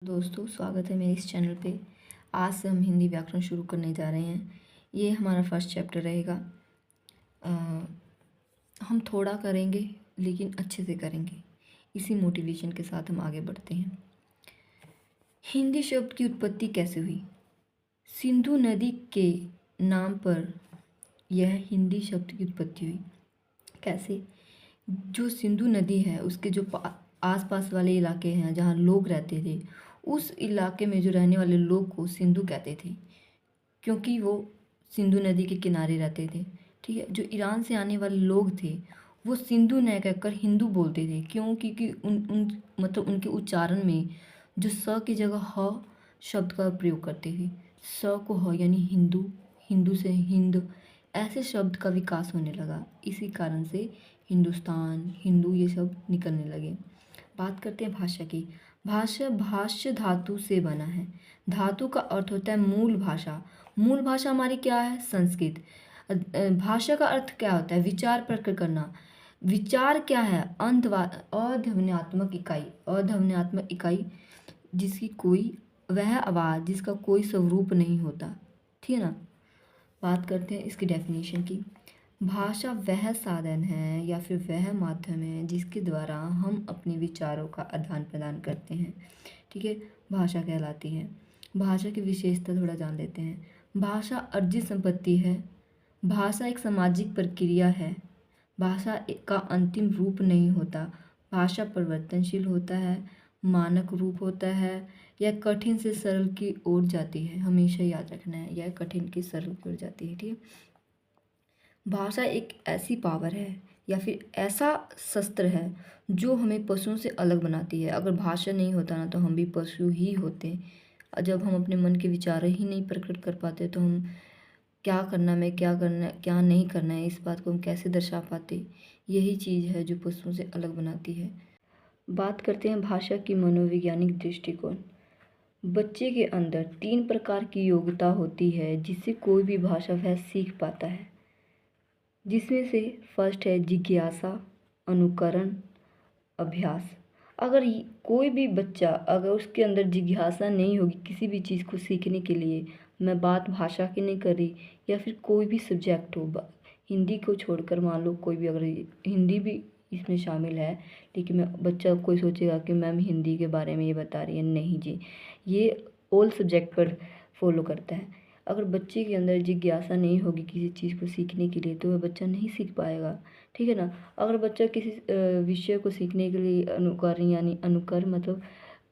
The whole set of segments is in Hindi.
दोस्तों, स्वागत है मेरे इस चैनल पे। आज से हम हिंदी व्याकरण शुरू करने जा रहे हैं। ये हमारा फर्स्ट चैप्टर रहेगा। अ, हम थोड़ा करेंगे लेकिन अच्छे से करेंगे। इसी मोटिवेशन के साथ हम आगे बढ़ते हैं। हिंदी शब्द की उत्पत्ति कैसे हुई? सिंधु नदी के नाम पर यह हिंदी शब्द की उत्पत्ति हुई। कैसे? जो सिंधु नदी है उसके जो आसपास वाले इलाके हैं जहाँ लोग रहते थे, उस इलाके में जो रहने वाले लोग को सिंधु कहते थे, क्योंकि वो सिंधु नदी के किनारे रहते थे। ठीक है। जो ईरान से आने वाले लोग थे वो सिंधु न कहकर हिंदू बोलते थे। क्यों? क्योंकि उन उन मतलब उनके उच्चारण में जो स की जगह ह शब्द का प्रयोग करते थे। स को ह यानी हिंदू, हिंदू से हिंद, ऐसे शब्द का विकास होने लगा। इसी कारण से हिंदुस्तान, हिंदू ये सब निकलने लगे। बात करते हैं भाषा की। भाषा भाष्य धातु से बना है। धातु का अर्थ होता है मूल भाषा। मूल भाषा हमारी क्या है? संस्कृत। भाषा का अर्थ क्या होता है? विचार प्रकट करना। विचार क्या है? अध्वन्यात्मक इकाई। अध्वन्यात्मक इकाई जिसकी कोई वह आवाज़ जिसका कोई स्वरूप नहीं होता। ठीक है ना। बात करते हैं इसकी डेफिनेशन की। भाषा वह साधन है या फिर वह माध्यम है जिसके द्वारा हम अपने विचारों का आदान प्रदान करते हैं। ठीक है। भाषा कहलाती है। भाषा की विशेषता थोड़ा जान लेते हैं। भाषा अर्जित संपत्ति है। भाषा एक सामाजिक प्रक्रिया है। भाषा का अंतिम रूप नहीं होता। भाषा परिवर्तनशील होता है, मानक रूप होता है, यह कठिन से सरल की ओर जाती है। हमेशा याद रखना है, यह कठिन की सरल की ओर जाती है। ठीक है। भाषा एक ऐसी पावर है या फिर ऐसा शस्त्र है जो हमें पशुओं से अलग बनाती है। अगर भाषा नहीं होता ना तो हम भी पशु ही होते। जब हम अपने मन के विचार ही नहीं प्रकट कर पाते तो हम क्या करना है, क्या करना है, क्या नहीं करना है, इस बात को हम कैसे दर्शा पाते? यही चीज़ है जो पशुओं से अलग बनाती है। बात करते हैं भाषा की मनोवैज्ञानिक दृष्टिकोण। बच्चे के अंदर 3 प्रकार की योग्यता होती है जिससे कोई भी भाषा वह सीख पाता है, जिसमें से फर्स्ट है जिज्ञासा, अनुकरण, अभ्यास। अगर कोई भी बच्चा अगर उसके अंदर जिज्ञासा नहीं होगी किसी भी चीज़ को सीखने के लिए, मैं बात भाषा की नहीं कर रही, या फिर कोई भी सब्जेक्ट हो, हिंदी को छोड़कर मान लो कोई भी, अगर हिंदी भी इसमें शामिल है, लेकिन मैं बच्चा कोई सोचेगा कि मैम हिंदी के बारे में ये बता रही है, नहीं जी, ये ऑल सब्जेक्ट पर फॉलो करता है। अगर बच्चे के अंदर जिज्ञासा नहीं होगी किसी चीज़ को सीखने के लिए तो वह बच्चा नहीं सीख पाएगा। ठीक है ना। अगर बच्चा किसी विषय को सीखने के लिए अनुकरण यानी अनुकर मतलब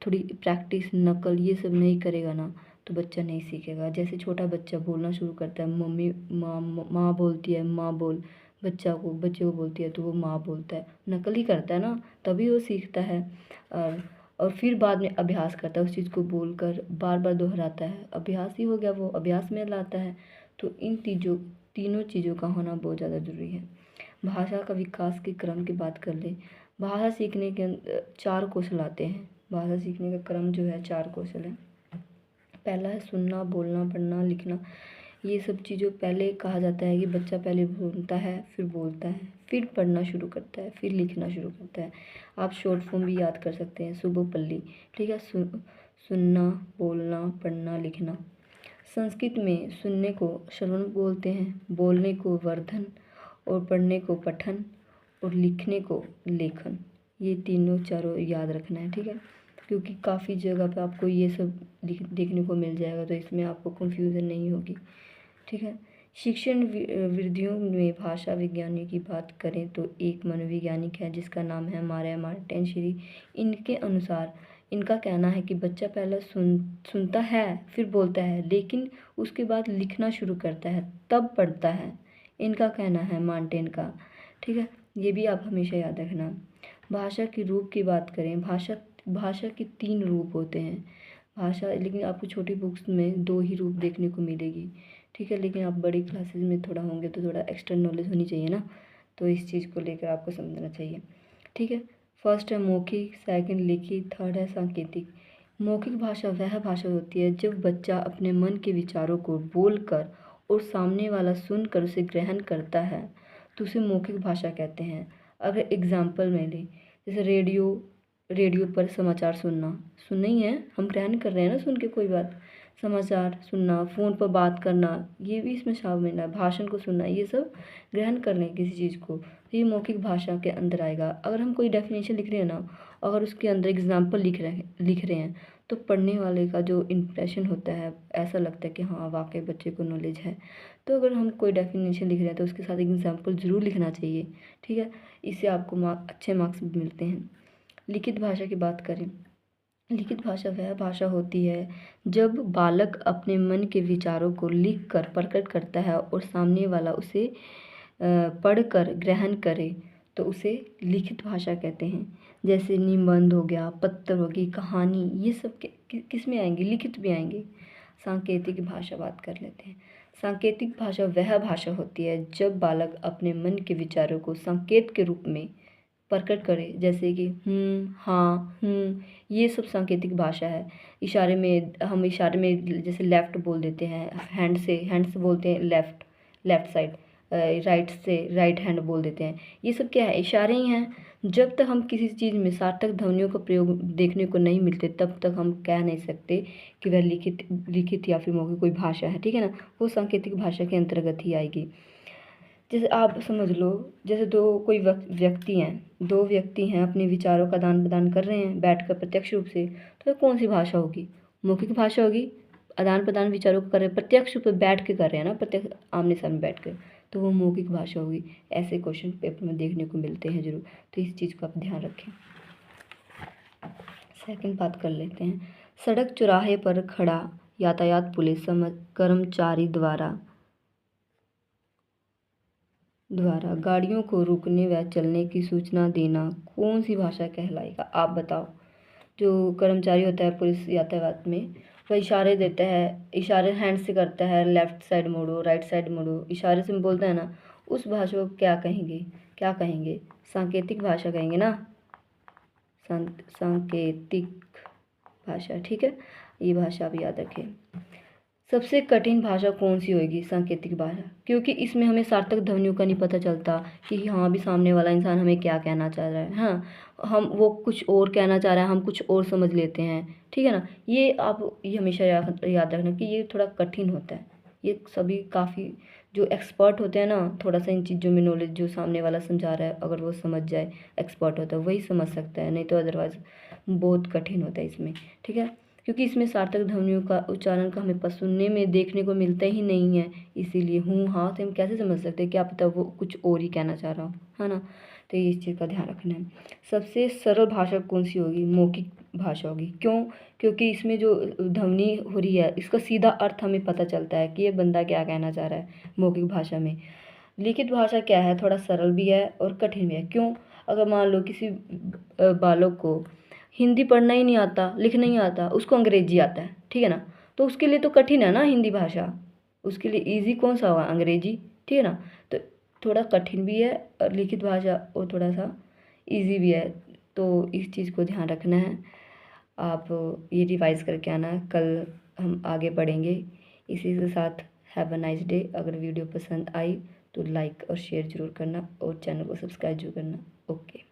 थोड़ी प्रैक्टिस, नकल ये सब नहीं करेगा ना तो बच्चा नहीं सीखेगा। जैसे छोटा बच्चा बोलना शुरू करता है, मम्मी माँ माँ बोलती है माँ बोल, बच्चे को बोलती है तो वो माँ बोलता है, नकल ही करता है ना, तभी वो सीखता है। और फिर बाद में अभ्यास करता है, उस चीज़ को बोलकर बार बार दोहराता है, अभ्यास ही हो गया, वो अभ्यास में लाता है। तो इन तीनों चीज़ों का होना बहुत ज़्यादा ज़रूरी है। भाषा का विकास के क्रम की बात कर ले। भाषा सीखने के 4 कौशल आते हैं। भाषा सीखने का क्रम जो है 4 कौशल है। पहला है सुनना, बोलना, पढ़ना, लिखना। ये सब चीज़ों पहले कहा जाता है कि बच्चा पहले सुनता है, फिर बोलता है, फिर पढ़ना शुरू करता है, फिर लिखना शुरू करता है। आप शॉर्ट फॉर्म भी याद कर सकते हैं, सुबोपल्ली। ठीक है। सुनना, बोलना, पढ़ना, लिखना। संस्कृत में सुनने को श्रवण बोलते हैं, बोलने को वर्धन, और पढ़ने को पठन, और लिखने को लेखन। ये तीनों चारों याद रखना है। ठीक है। क्योंकि काफ़ी जगह पे आपको ये सब देखने को मिल जाएगा तो इसमें आपको कंफ्यूजन नहीं होगी। ठीक है। शिक्षण विधियों में भाषा विज्ञानी की बात करें तो एक मनोवैज्ञानिक है जिसका नाम है मारिया मार्टेंशरी। इनके अनुसार इनका कहना है कि बच्चा पहले सुनता है फिर बोलता है, लेकिन उसके बाद लिखना शुरू करता है तब पढ़ता है। इनका कहना है मार्टेन का। ठीक है। ये भी आप हमेशा याद रखना। भाषा के रूप की बात करें, भाषा के 3 रूप होते हैं। भाषा, लेकिन आपको छोटी बुक्स में 2 ही रूप देखने को मिलेगी। ठीक है। लेकिन आप बड़ी क्लासेस में थोड़ा होंगे तो थोड़ा एक्स्ट्रा नॉलेज होनी चाहिए ना, तो इस चीज़ को लेकर आपको समझना चाहिए। ठीक है। फर्स्ट है मौखिक, सेकंड लिखित, थर्ड है सांकेतिक। मौखिक भाषा वह भाषा होती है जब बच्चा अपने मन के विचारों को बोलकर और सामने वाला सुनकर उसे ग्रहण करता है तो उसे मौखिक भाषा कहते हैं। अगर एग्जाम्पल में लें, जैसे रेडियो, रेडियो पर समाचार सुनना ही है, हम ग्रहण कर रहे हैं ना सुन के कोई बात। समाचार सुनना, फ़ोन पर बात करना, ये भी इसमें शामिल है। भाषण को सुनना, ये सब ग्रहण कर लें किसी चीज़ को, तो ये मौखिक भाषा के अंदर आएगा। अगर हम कोई डेफिनेशन लिख रहे हैं ना, अगर उसके अंदर एग्जाम्पल लिख रहे हैं तो पढ़ने वाले का जो इम्प्रेशन होता है, ऐसा लगता है कि हाँ वाकई बच्चे को नॉलेज है। तो अगर हम कोई डेफिनेशन लिख रहे हैं तो उसके साथ एग्जाम्पल ज़रूर लिखना चाहिए, ठीक है। इससे आपको अच्छे मार्क्स भी मिलते हैं। लिखित भाषा की बात करें, लिखित भाषा वह भाषा होती है जब बालक अपने मन के विचारों को लिख कर प्रकट करता है और सामने वाला उसे पढ़कर ग्रहण करे, तो उसे लिखित भाषा कहते हैं। जैसे निबंध हो गया, पत्र होगी, कहानी, ये सब किस में आएंगे? लिखित में आएंगे। सांकेतिक भाषा बात कर लेते हैं। सांकेतिक भाषा वह भाषा होती है जब बालक अपने मन के विचारों को संकेत के रूप में प्रकट करे, जैसे कि हाँ, ये सब सांकेतिक भाषा है। इशारे में, हम इशारे में जैसे लेफ़्ट बोल देते हैं, हैंड से बोलते हैं लेफ़्ट साइड, राइट से राइट हैंड बोल देते हैं। ये सब क्या है? इशारे ही हैं। जब तक हम किसी चीज़ में सार्थक ध्वनियों का प्रयोग देखने को नहीं मिलते, तब तक हम कह नहीं सकते कि वह लिखित या फिर मौखिक कोई भाषा है, ठीक है ना। वो सांकेतिक भाषा के अंतर्गत ही आएगी। जैसे आप समझ लो, जैसे दो व्यक्ति हैं अपने विचारों का आदान प्रदान कर रहे हैं बैठकर प्रत्यक्ष रूप से, तो कौन सी भाषा होगी? मौखिक भाषा होगी। आदान प्रदान विचारों को कर रहे हैं, प्रत्यक्ष रूप से बैठ के कर रहे हैं ना, प्रत्यक्ष आमने सामने बैठ कर, तो वो मौखिक भाषा होगी। ऐसे क्वेश्चन पेपर में देखने को मिलते हैं जरूर, तो इस चीज़ को आप ध्यान रखें। सेकंड बात कर लेते हैं। सड़क चौराहे पर खड़ा यातायात पुलिस कर्मचारी द्वारा गाड़ियों को रुकने व चलने की सूचना देना कौन सी भाषा कहलाएगा? आप बताओ। जो कर्मचारी होता है पुलिस यातायात में, वह इशारे देता है, इशारे हैंड से करता है, लेफ़्ट साइड मुड़ो, राइट साइड मुड़ो, इशारे से बोलता है ना, उस भाषा को क्या कहेंगे? सांकेतिक भाषा कहेंगे ना, सांकेतिक भाषा, ठीक है। ये भाषा आप याद रखें। सबसे कठिन भाषा कौन सी होगी? सांकेतिक भाषा, क्योंकि इसमें हमें सार्थक ध्वनियों का नहीं पता चलता कि हाँ अभी सामने वाला इंसान हमें क्या कहना चाह रहा है। हाँ, वो कुछ और कहना चाह रहा है, हम कुछ और समझ लेते हैं, ठीक है ना। ये हमेशा याद रखना कि ये थोड़ा कठिन होता है। ये सभी काफ़ी जो एक्सपर्ट होते हैं ना, थोड़ा सा इन चीज़ों में नॉलेज, जो सामने वाला समझा रहा है अगर वो समझ जाए, एक्सपर्ट होता है वही समझ सकता है, नहीं तो अदरवाइज़ बहुत कठिन होता है इसमें, ठीक है। क्योंकि इसमें सार्थक ध्वनियों का उच्चारण का हमें सुनने में देखने को मिलता ही नहीं है, इसीलिए हाँ से हम कैसे समझ सकते हैं? क्या पता वो कुछ और ही कहना चाह रहा हो, है ना। तो इस चीज़ का ध्यान रखना है। सबसे सरल भाषा कौन सी होगी? मौखिक भाषा होगी। क्यों? क्योंकि इसमें जो ध्वनि हो रही है, इसका सीधा अर्थ हमें पता चलता है कि ये बंदा क्या कहना चाह रहा है मौखिक भाषा में। लिखित भाषा क्या है? थोड़ा सरल भी है और कठिन भी है। क्यों? अगर मान लो किसी बालक को हिंदी पढ़ना ही नहीं आता, लिखना ही आता, उसको अंग्रेजी आता है, ठीक है ना, तो उसके लिए तो कठिन है ना हिंदी भाषा, उसके लिए इजी कौन सा होगा? अंग्रेजी, ठीक है ना। तो थोड़ा कठिन भी है और लिखित भाषा, और थोड़ा सा इजी भी है, तो इस चीज़ को ध्यान रखना है। आप ये रिवाइज़ करके आना, कल हम आगे बढ़ेंगे इसी के साथ। Have a nice day. अगर वीडियो पसंद आई तो लाइक और शेयर ज़रूर करना और चैनल को सब्सक्राइब जरूर करना। ओके।